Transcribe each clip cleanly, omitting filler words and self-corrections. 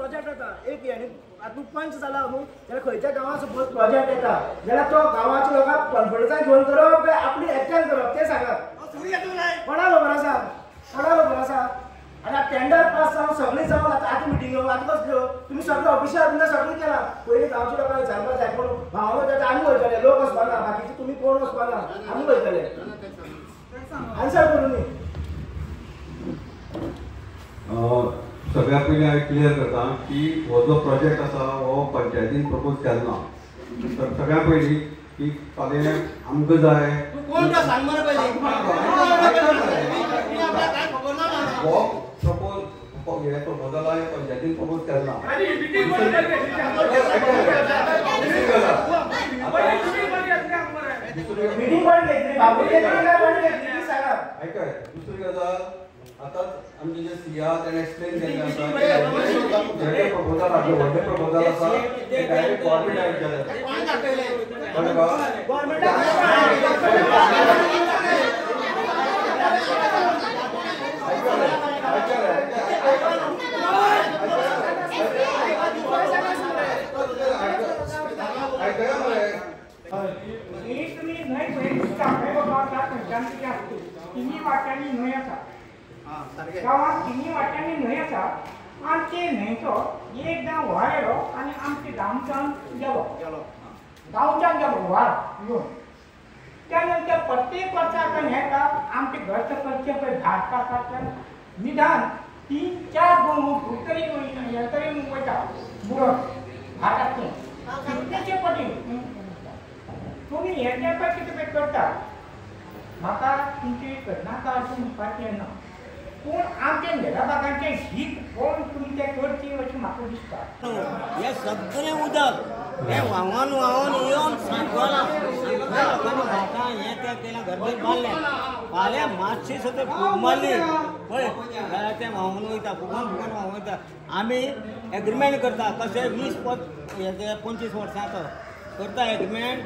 project येता एक हेणी आतां पंच जाला न्हू जाल्यार खंयच्या गांवांत सपोज प्रोजेक्ट येता जाल्यार तो गांवाच्या लोकांक कॉन्फिडन्सान घेवन करप काय आपली एक्शन करप ते सांगात कोणा खबर आसा आनी टेंडर पास जावन सगळीं जावन आतां मिटिंग्यो आतां कसल्यो तुमी सगळे ऑफिशियल तुमकां सगळें केलां पयलीं गांवच्या लोकांक विचारपाक जाय पूण भावना जाता आमी वयतले लोक वचपाना बाकीचे तुमी कोण वचपाना आमी वयतले आन्सर करून न्ही सगळ्या पयलीं हांवें क्लियर करता की हो जो प्रोजेक्ट आसा हो पंचायतीन प्रपोज केल्लो तर सगळ्या पयलीं की फाल्यां आमकां जाय हो प्रपोज हे प्रपोजल हांवें पंचायतीन प्रपोज केल्लो दुसरी गजाल आतांच आमचे जे सीआ ताणें एक्सप्लेन केल्लें आसा जे प्रपोजल आसा व्हडलें प्रपोजल आसा ते डायरेक्ट गव्हर्मेंटाक गेले तिन्ही वाट्यांनी न्हंय आसा गांवांत तिन्ही वाट्यांनी न्हंय आसा आनी ते न्हंयचो एकदां व्हाळ येलो आनी आमच्या गांवच्यान गेलो व्हाळ येवन त्या नंतर प्रत्येक वर्सा आतां हें काम आमचे घरचे करचे पळय झाडपाकांतल्यान निदान 3-4 गोण तरी हे तरी वयता बुडत घाटांतल्यान कितलेशे पटीन तुमी हे तेंपा कितें पळय करता म्हाका तुमची करनाका अशें म्हणपाचें ना पूण आमच्या निराबागांचें हीत कोण तुमी तें करची अशें म्हाका दिसता हें सगळें उदक हें व्हांवून येवन सांगोला लोकांनी घाटां हें तें केलें घरभर बांदलें फाल्यां मातशी सुद्दां फूग मारली पळय जाल्यार तें व्हांवून वयता फुगोवन व्हांवून वयता आमी एग्रिमेंट करता कशें 20-25 वर्सांचो करता एग्रिमेंट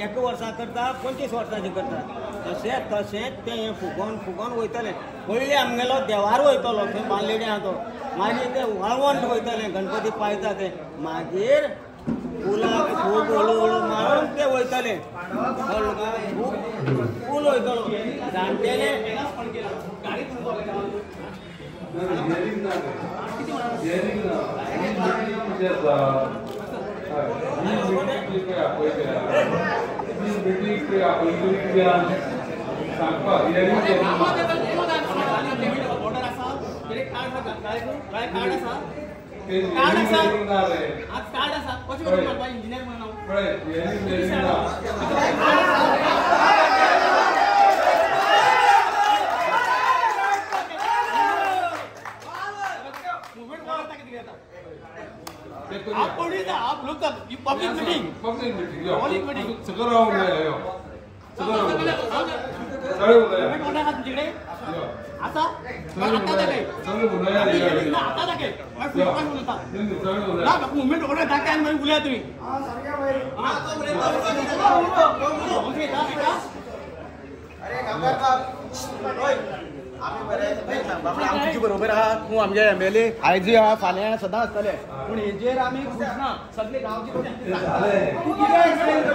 1 वर्सा करता 25 वर्सांची करता तशेंच तें फुगोवन वयतलें पयलीं आमगेलो देवार वयतलो थंय बांदलेलें आहा तो मागीर तें वाळवंट वयतलें गणपती पायता तें मागीर फुलाक फूग हळू मारून तें वयतलें फूल वयतलो जाणटेले आप लोग पब्लिक मीटिंग सगळं राहून तुमच्याकडे आता मुवमेंट ऑर्डर दाखवा म्हणून बोलया तुम्ही आमची बरोबर आहा तूं आमचे एमएलए आयज आहा फाल्यां सदां आसतले पूण हेजेर आमी खुश ना सगळे गांवची तूं कितें एक्सप्लेन कोण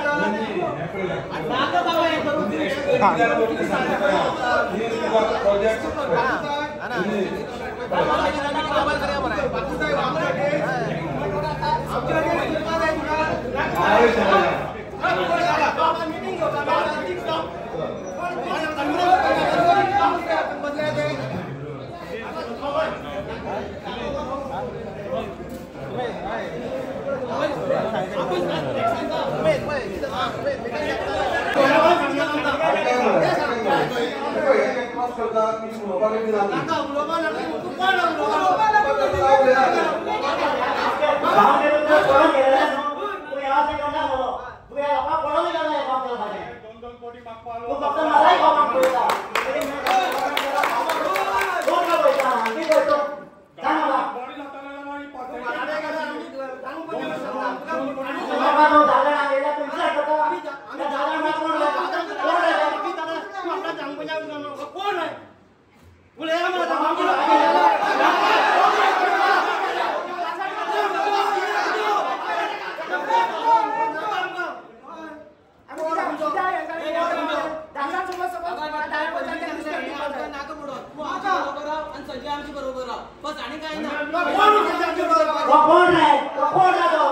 कोण रे कोण राहतो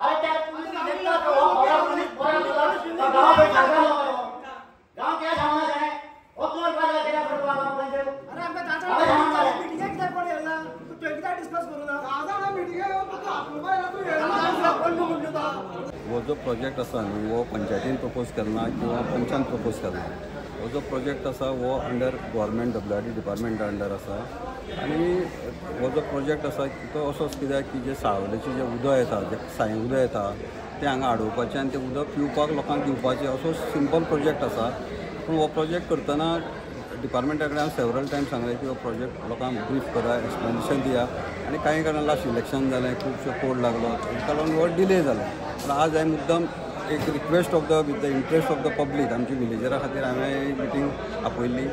अरे त्या गांव क्या समाज है वो कौन पाला तेरा फटवा पंच अरे आमका दादा मीटिंग किती पण याला तू एकदा डिस्कस करू ना दादा मीटिंग आहे फक्त आपलं बायला तू कोण म्हणतो वो जो प्रोजेक्ट आसा न्ही वो पंचायतीन प्रपोज केला किंवा पंचान प्रपोज केला वो जो प्रोजेक्ट आसा वो अंडर गव्हर्मेंट WRD डिपार्टमेंटा अंडर आसा आनी हो जो प्रोजेक्ट आसा तो असोच कित्याक की जे सावलेचें जें उदक येता जें साय उदक येता तें हांगा अडोवपाचें आनी तें उदक पिवपाक लोकांक दिवपाचें असो सिंपल प्रोजेक्ट आसा पूण हो प्रोजेक्ट करतना डिपार्टमेंटा कडेन हांवें सेवरल टायम सांगलें की हो प्रोजेक्ट लोकांक ब्रीफ करा एक्सप्लेनेशन दिया आनी कांय कारणान लास्ट इलेक्शन जालें खुबशो कोड लागलो ताका लागून हो डिले जालो पूण आज हांवें मुद्दम एक request of the with the interest of the public आमच्या विलेजरा खातीर हांवें मिटींग आपयल्ली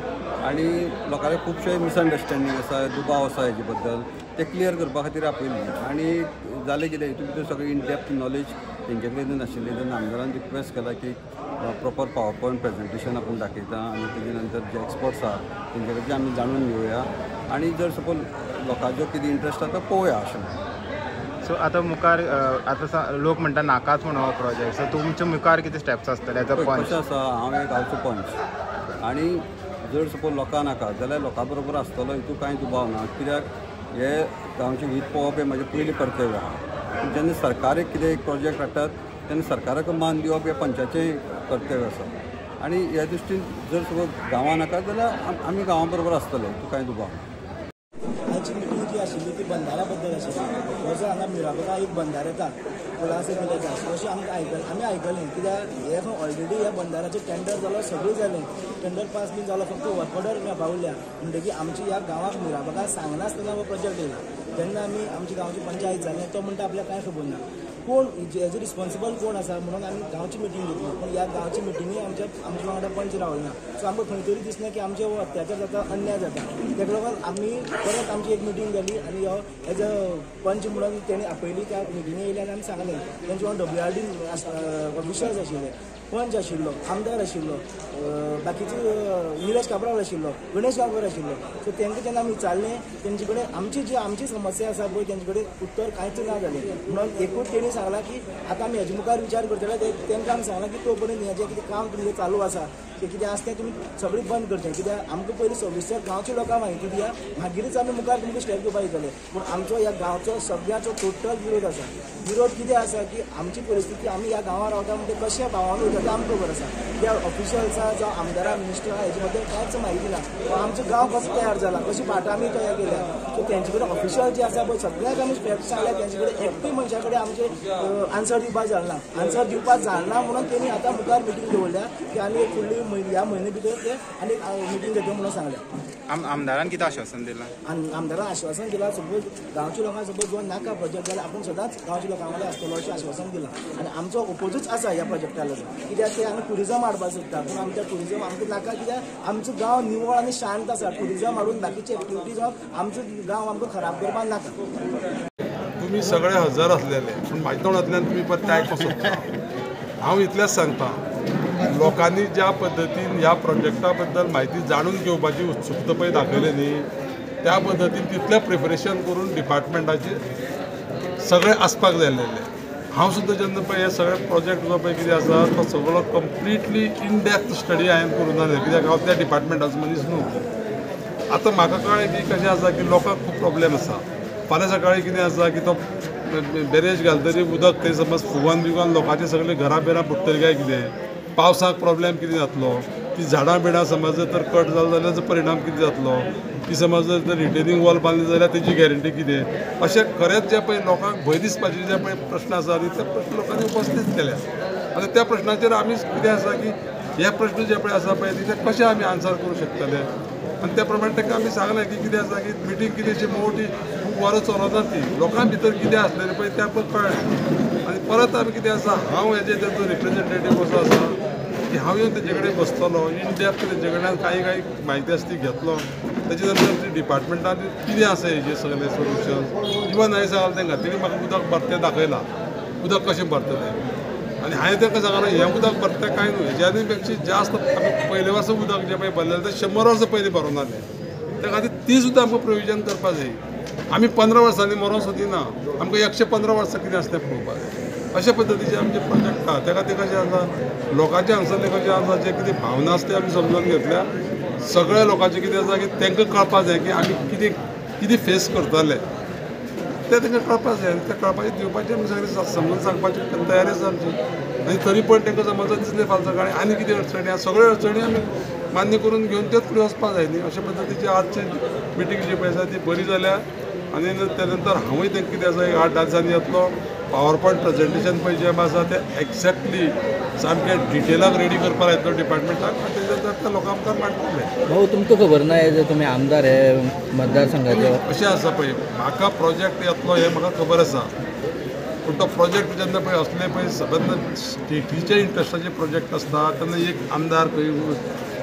आनी लोकांचे खुबशे मिसअंडरस्टँडींग आसा दुबाव आसा हेजे बद्दल ते क्लियर करपा खातीर आपयल्ली आनी जालें कितें हितून भितर सगळें इन डेप्थ नॉलेज तेंचे कडेन नाशिल्लें तेन्ना आमदारान रिक्वेस्ट केला की प्रॉपर पावर पॉयंट प्रेजेंटेशन आपूण दाखयता आनी तेजे नंतर जे एक्सपर्ट्स आसा तेंचे कडच्यान आमी जाणून घेवया आनी जर सपोज लोकांचो कितें इंट्रस्ट आसा तो पळोवया अशें सो आता मुखार आता लोक म्हणटा नाकाच म्हणून हो प्रोजेक्ट सो तुमचे मुखार कितें स्टेप्स आसतले एज अ पंच कशें आसा हांव एक गांवचो पंच आनी जर सपोज लोकां नाका जाल्यार लोकां बरोबर आसतलो हितून कांय दुबाव ना कित्याक हे गांवचें हीत पळोवप हें म्हजें पयलीं कर्तव्य आहा पूण जेन्ना सरकाराक कितें एक प्रोजेक्ट हाडटात तेन्ना सरकाराक मान दिवप हें पंचायतेचें कर्तव्य आसा आनी ह्या दृश्टीन जर सपोज गांवां नाका जाल्यार आमी गांवा बरोबर आसतले हितून कांय दुबाव ना आयची मिटींग जी आशिल्ली ती बंदारा बद्दल आशिल्ली हो जो हांगा मिराबा एक बंदार येता खुलासे केले अशें आमी आयकलें कित्याक हे ऑलरेडी ह्या बंदाराचें टेंडर जालो सगळें जालें टेंडर पास बी जालो फक्त वर्क ऑर्डर पावल्या म्हणटकीर आमची ह्या गांवाक मिराबागा सांगनासतना हो प्रोजेक्ट येयला तेन्ना आमी आमची गांवची पंचायत जाली तो म्हणटा आपल्याक कांय खबर ना कोण हेजो रिस्पॉन्सिबल कोण आसा म्हणून आमी गांवची मिटींग घेतली पूण ह्या गांवची मिटींगे आमच्या वांगडा पंच रावना सो आमकां खंय तरी दिसलें की आमचे अत्याचार जाता अन्याय जाता तेका लागून आमी परत आमची एक मिटींग जाली आनी हो एज अ पंच म्हणून तेणी आपयली त्या मिटींगे येयले आनी आमी सांगलें तेंचे वांगडा WRD ऑफिशर्स आशिल्ले पंच आशिल्लो आमदार आशिल्लो बाकीचे निलेश काब्राल आशिल्लो गणेश गांवकर आशिल्लो सो तेंकां जेन्ना आमी विचारलें तेंचे कडेन आमची समस्या आसा पळय तेंचे कडेन उत्तर कांयच ना जालें म्हणून एकूच तेणी सांगलां की आतां आमी हेजे मुखार विचार करतले तेंकां आमी सांगलां की तो पर्यंत हेजें कितें काम तुमचें चालू आसा तें कितें आसा तें तुमी सगळें बंद करचें कित्याक आमकां पयलीं सविस्तर गांवच्या लोकांक म्हायती दिया मागीरच आमी मुखार तुमकां स्टेप घेवपाक येतले पूण आमचो ह्या गांवचो सगळ्याचो टोटल विरोध आसा विरोध कितें आसा की आमची परिस्थिती आमी ह्या गांवांत रावता म्हणजे कशें भावान वयता तें आमकां खबर आसा त्या ऑफिशल्सा जावं आमदारा मिनिस्टर हेजे बद्दल कांयच म्हायती ना आमचो गांव कसो तयार जाला कशी भाटां आमी तयार केल्या सो तेंचे कडेन ऑफिशल जे आसा पळय सगळ्याक आमी स्टेप्स सांगल्या तेंचे कडेन एकूय मनशा कडेन आमचे आन्सर दिवपाक जालना म्हणून तेणी आतां मुखार मिटींग दवरल्या की आनी एक फुडली ह्या म्हयने भितर ते आनी मिटींग घेतली म्हणून सांगल्या आमदारान कितें आश्वासन दिलां आमदारान आश्वासन दिलां सपोज गांवच्या लोकांक सपोज जो नाका प्रोजेक्ट जाल्यार आपूण सदांच गांवच्या लोकां कडेन आसतलो अशें आश्वासन दिलां आनी आमचो ओपोजूच आसा ह्या प्रोजेक्टा लागून कित्याक ते आमी ट्युरिजम हाडपाक सोदता पूण आमच्या ट्युरिजम आमकां नाका कित्याक आमचो गांव निवळ आनी शांत आसा ट्युरिजम हाडून बाकीचे एक्टिविटीज आमचो गांव आमकां खराब करपाक नाका तुम्ही सगळे हजर असलेले पण म्हाज्या तोंडांतल्यान तुमी परत ते आयकूंक सोदता हांव इतलेंच सांगता लोकांनी ज्या पद्दतीन ह्या प्रोजेक्टा बद्दल म्हायती जाणून घेवपाची उत्सुकता पळय दाखयली न्ही त्या पद्दतीन तितलें प्रिपरेशन करून डिपार्टमेंटाचे सगळे आसपाक जाय आसलेले हांव सुद्दां जेन्ना पळय हे सगळे प्रोजेक्ट जो पळय कितें आसा तो सगळो कंप्लिटली इन डेप्थ स्टडी हांवें करूं ना कित्याक हांव त्या डिपार्टमेंटाचो मनीस न्हू आतां म्हाका कळ्ळें की कशें आसा की लोकांक खूब प्रॉब्लेम आसा फाल्यां सकाळीं कितें आसा की तो बेरेज घालतरी उदक थंय समज फुगोन बिगोन लोकांचे सगळे घरां बिरां बुडटली काय कितें पावसाक प्रॉब्लेम कितें जातलो ती झाडां बिडां समज जर तर कट जालो जाल्यार ताचो परिणाम कितें जातलो ती समज जर रिटेनिंग वॉल बांदली जाल्यार तेजी गॅरंटी कितें अशें खरेंच जे पळय लोकांक भंय दिसपाचे जे पळय प्रश्न आसा न्ही ते प्रश्न लोकांनी उपस्थित केल्या आनी त्या प्रश्नाचेर आमी कितें आसा की हे प्रश्न जे पळय आसा पळय ते कशें आमी आन्सर करूं शकतले आनी त्या प्रमाणे ताका आमी सांगलें की कितें आसा की मिटींग कितें अशी मोठी खूब वरां चलोना ती लोकां भितर कितें आसलेलें पळय तें आमकां कळ्ळें आनी परत आमी कितें आसा हांव हेजे तेजो रिप्रेझेंटेटीव असो आसा की हांव येवन तेजे कडेन बसतलो इन डेप्थ तेजे कडल्यान कांय म्हायती आसा ती घेतलो तेजे नंतर ती डिपार्टमेंटान कितें आसा हेजे सगळे सोल्युशन इवन हांवें सांगलें तांकां तेणी म्हाका उदक भरतें दाखयलां उदक कशें भरतलें आनी हांवें तांकां सांगलें हें उदक भरतें कांय न्हू हेज्या पेक्षा जास्त आमी पयले वर्सा उदक जें पळय भरलेलें तें 100 वर्सां पयलीं भरोवन जालें त्या खातीर ती सुद्दां आमकां प्रोविजन करपाक जाय आमी 15 वर्सांनी मरों सोदिना आमकां 115 वर्सां कितें आसता तें पळोवपाक अशा पद्दतीचे आमचे प्रोजेक्ट आहा तेका ते कशें आसा लोकांचे हांगसरले कशें आसा जे कितें भावना आसा ते आमी समजून घेतल्या सगळ्या लोकांचे कितें आसा की तांकां कळपाक जाय की आमी कितें कितें फेस करताले ते तांकां कळपाक जाय आनी ते कळपाचें दिवपाचें आमी सगळें समजून सांगपाची तयारी आसा आमची आनी तरी पण तांकां समज दिसलें फाल्यां सकाळीं आनी कितें अडचणी आसा सगळ्यो अडचणी आमी मान्य करून घेवन तेच फुडें वचपाक जाय न्ही अशा पद्दतीची आजची मिटींग जी पळय आसा ती बरी जाल्या आनी त्या नंतर हांवूय तांकां कितें आसा 8 दिसांनी येतलो पावर पॉयंट प्रेजेंटेशन पळय जें आसा तें एक्झॅक्टली सामकें डिटेलाक रेडी करपाक येतलो डिपार्टमेंटाक आनी तेच्या नंतर त्या लोकां मुखार मांडटले भाऊ तुमकां खबर ना हे जे तुमी आमदार हे मतदारसंघाचे अशें आसा पळय म्हाका प्रोजेक्ट येतलो हें म्हाका खबर आसा पूण तो प्रोजेक्ट जेन्ना पळय असले पळय सगळ्यांना स्टेटीचे इंट्रस्टाचे प्रोजेक्ट आसता तेन्ना एक आमदार खंय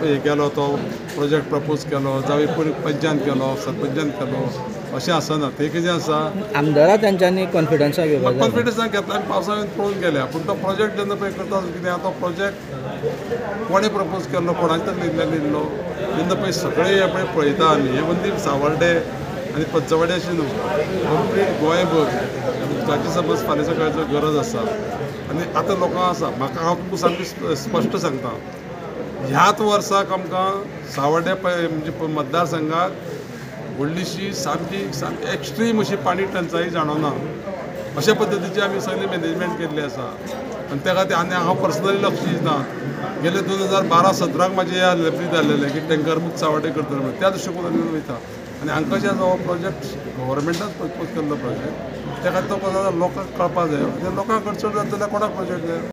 हे केलो तो प्रोजेक्ट प्रपोज केलो जावं कोणी पंचान केलो सरपंचान केलो अशें आसना तें कितें आसा आमदारां तेंच्यांनी कॉन्फिडन्साक घेवपाक जाय कॉन्फिडन्सान घेतला आनी पावसाळ्यांत पळोवन गेल्या पूण तो प्रोजेक्ट जेन्ना पळय करता कितें आसा तो प्रोजेक्ट कोणें प्रपोज केल्लो कोणाचे तर लिहिल्लो तेन्ना पळय सगळे हे पळय पळयता आमी हे म्हणजे सावर्डे आनी पंचवाडे अशें न्हू कंप्लीट गोंयभर उदकाची समज फाल्यां सकाळचो गरज आसा आनी आतां लोकां आसा म्हाका हांव तुमकां सामकी स्पश्ट सांगता ह्याच वर्साक आमकां सावर्डे म्हणजे मतदारसंघाक व्हडलीशी सामकी एक्स्ट्रीम अशी पाणी टंचाई जाणवना अशा पद्दतीची आमी सगळी मॅनेजमेंट केल्ली आसा आनी त्या खातीर आनी हांव पर्सनली लक्ष दिता गेले 2012-17 म्हाजे ह्या लेबरी जाल्लेले की टँकर मुक्त सावर्डे करतले म्हणून त्या दृश्टीकोन आमी वयता आनी हांकां जे हो प्रोजेक्ट गव्हर्मेंटान प्रपोज केल्लो प्रोजेक्ट त्या खातीर तो लोकांक कळपाक जाय लोकांक अडचण जाता जाल्यार कोणाक प्रोजेक्ट जाय